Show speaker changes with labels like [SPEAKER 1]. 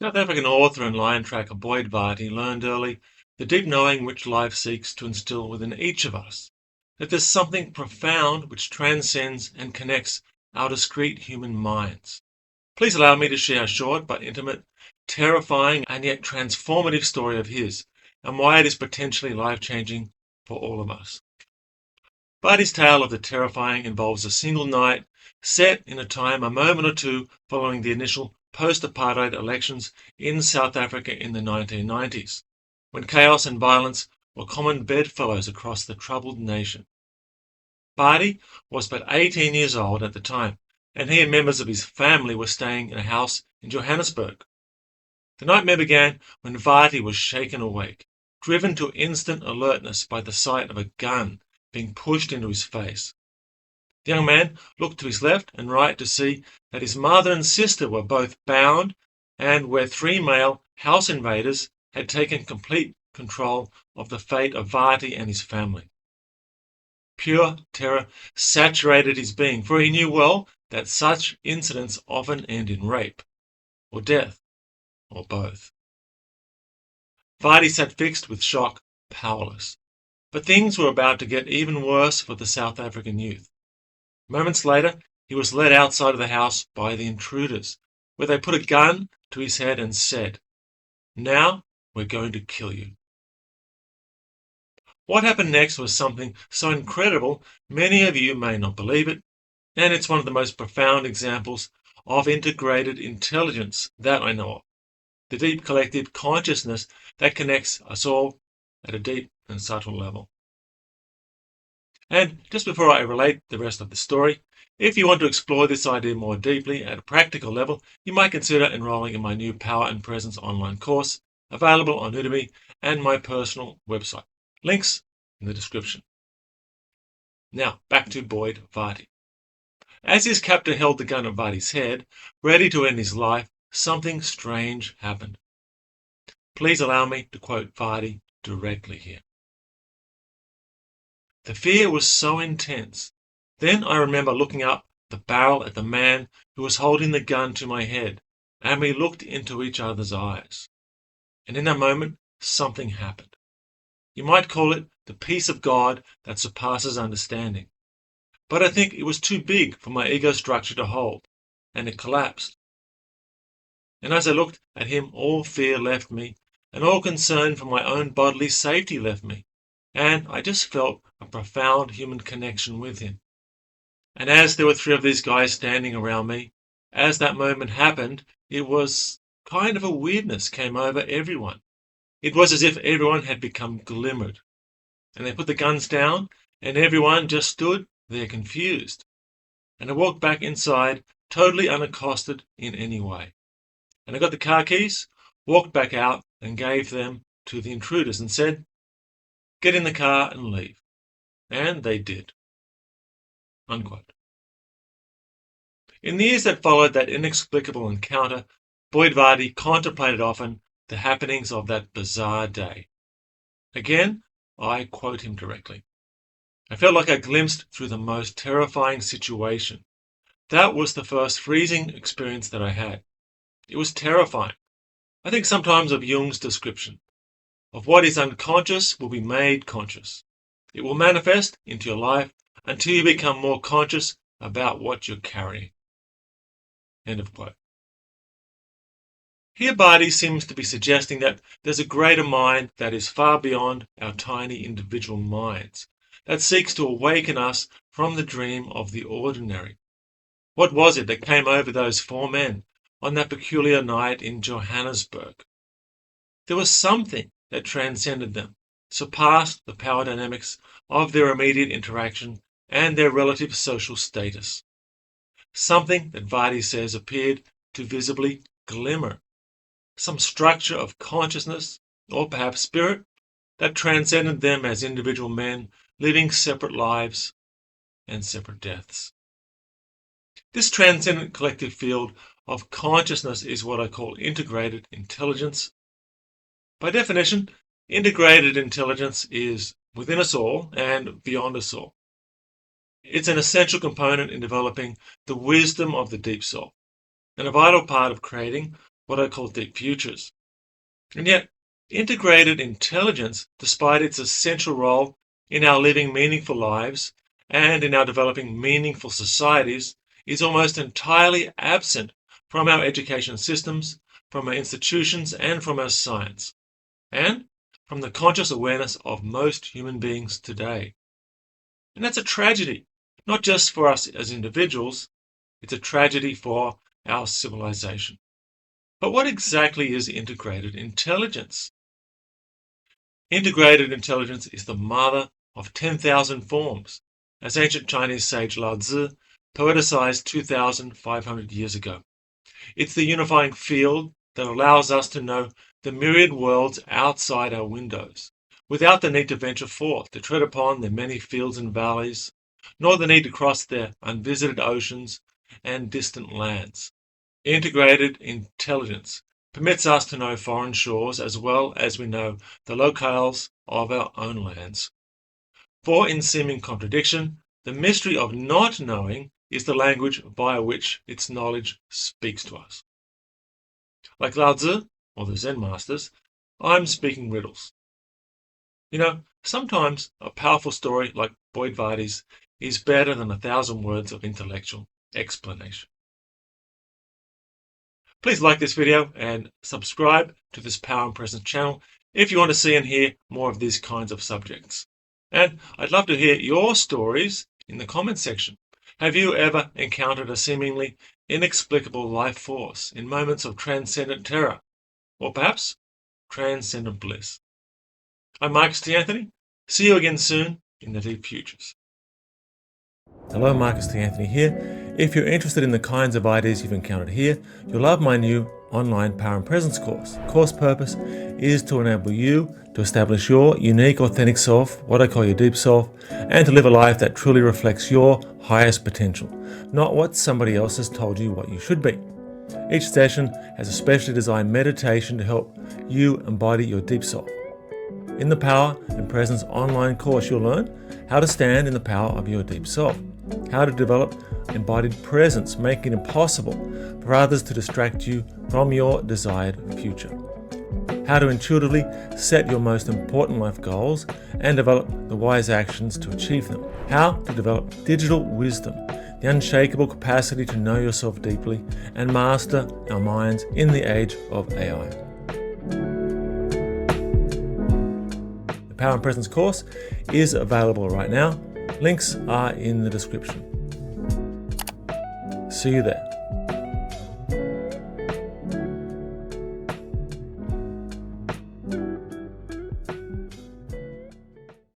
[SPEAKER 1] South African author and lion tracker Boyd Varty learned early the deep knowing which life seeks to instill within each of us, that there's something profound which transcends and connects our discrete human minds. Please allow me to share a short but intimate, terrifying and yet transformative story of his, and why it is potentially life-changing for all of us. Varty's tale of the terrifying involves a single night set in a time a moment or two following the initial post-apartheid elections in South Africa in the 1990s, when chaos and violence were common bedfellows across the troubled nation. Varty was but 18 years old at the time, and he and members of his family were staying in a house in Johannesburg. The nightmare began when Varty was shaken awake, driven to instant alertness by the sight of a gun being pushed into his face. The young man looked to his left and right to see that his mother and sister were both bound, and where 3 male house invaders had taken complete control of the fate of Varty and his family. Pure terror saturated his being, for he knew well that such incidents often end in rape, or death, or both. Varty sat fixed with shock, powerless. But things were about to get even worse for the South African youth. Moments later, he was led outside of the house by the intruders, where they put a gun to his head and said, "Now we're going to kill you." What happened next was something so incredible many of you may not believe it, and it's one of the most profound examples of integrated intelligence that I know of. The deep collective consciousness that connects us all at a deep and subtle level. And just before I relate the rest of the story, if you want to explore this idea more deeply at a practical level, you might consider enrolling in my new Power and Presence online course, available on Udemy and my personal website. Links in the description. Now, back to Boyd Varty. As his captor held the gun at Varty's head, ready to end his life, something strange happened. Please allow me to quote Varty directly here. "The fear was so intense. Then I remember looking up the barrel at the man who was holding the gun to my head, and we looked into each other's eyes. And in that moment, something happened. You might call it the peace of God that surpasses understanding. But I think it was too big for my ego structure to hold, and it collapsed. And as I looked at him, all fear left me, and all concern for my own bodily safety left me, and I just felt a profound human connection with him. And as there were 3 of these guys standing around me, as that moment happened, it was kind of a weirdness came over everyone. It was as if everyone had become glimmered. And they put the guns down, and everyone just stood there confused. And I walked back inside, totally unaccosted in any way. And I got the car keys, walked back out, and gave them to the intruders and said, 'Get in the car and leave.' And they did." Unquote. In the years that followed that inexplicable encounter, Boyd Varty contemplated often the happenings of that bizarre day. Again, I quote him directly. "I felt like I glimpsed through the most terrifying situation. That was the first freezing experience that I had. It was terrifying. I think sometimes of Jung's description of what is unconscious will be made conscious. It will manifest into your life until you become more conscious about what you're carrying." End of quote. Here Varty seems to be suggesting that there's a greater mind that is far beyond our tiny individual minds, that seeks to awaken us from the dream of the ordinary. What was it that came over those 4 men on that peculiar night in Johannesburg? There was something that transcended them, surpassed the power dynamics of their immediate interaction and their relative social status. Something that Varty says appeared to visibly glimmer. Some structure of consciousness, or perhaps spirit, that transcended them as individual men living separate lives and separate deaths. This transcendent collective field of consciousness is what I call integrated intelligence. By definition, integrated intelligence is within us all and beyond us all. It's an essential component in developing the wisdom of the deep soul, and a vital part of creating what I call deep futures. And yet, integrated intelligence, despite its essential role in our living meaningful lives and in our developing meaningful societies, is almost entirely absent from our education systems, from our institutions, and from our science, and from the conscious awareness of most human beings today. And that's a tragedy, not just for us as individuals, it's a tragedy for our civilization. But what exactly is integrated intelligence? Integrated intelligence is the mother of 10,000 forms, as ancient Chinese sage Lao Tzu poeticized 2,500 years ago. It's the unifying field that allows us to know the myriad worlds outside our windows, without the need to venture forth to tread upon their many fields and valleys, nor the need to cross their unvisited oceans and distant lands. Integrated intelligence permits us to know foreign shores as well as we know the locales of our own lands. For in seeming contradiction, the mystery of not knowing is the language via which its knowledge speaks to us. Like Lao Tzu, or the Zen masters, I'm speaking riddles. Sometimes a powerful story like Boyd Varty's is better than 1,000 words of intellectual explanation. Please like this video and subscribe to this Power and Presence channel if you want to see and hear more of these kinds of subjects. And I'd love to hear your stories in the comments section. Have you ever encountered a seemingly inexplicable life force in moments of transcendent terror, or perhaps transcendent bliss? I'm Marcus T. Anthony. See you again soon in the Deep Futures. Hello, Marcus T. Anthony here. If you're interested in the kinds of ideas you've encountered here, you'll love my new online Power and Presence course. The course purpose is to enable you to establish your unique, authentic self, what I call your deep self, and to live a life that truly reflects your highest potential, not what somebody else has told you what you should be. Each session has a specially designed meditation to help you embody your deep self. In the Power and Presence online course, you'll learn how to stand in the power of your deep self, how to develop embodied presence, making it impossible for others to distract you from your desired future, how to intuitively set your most important life goals and develop the wise actions to achieve them, how to develop digital wisdom, the unshakable capacity to know yourself deeply and master our minds in the age of AI. The Power and Presence course is available right now. Links are in the description. See you there.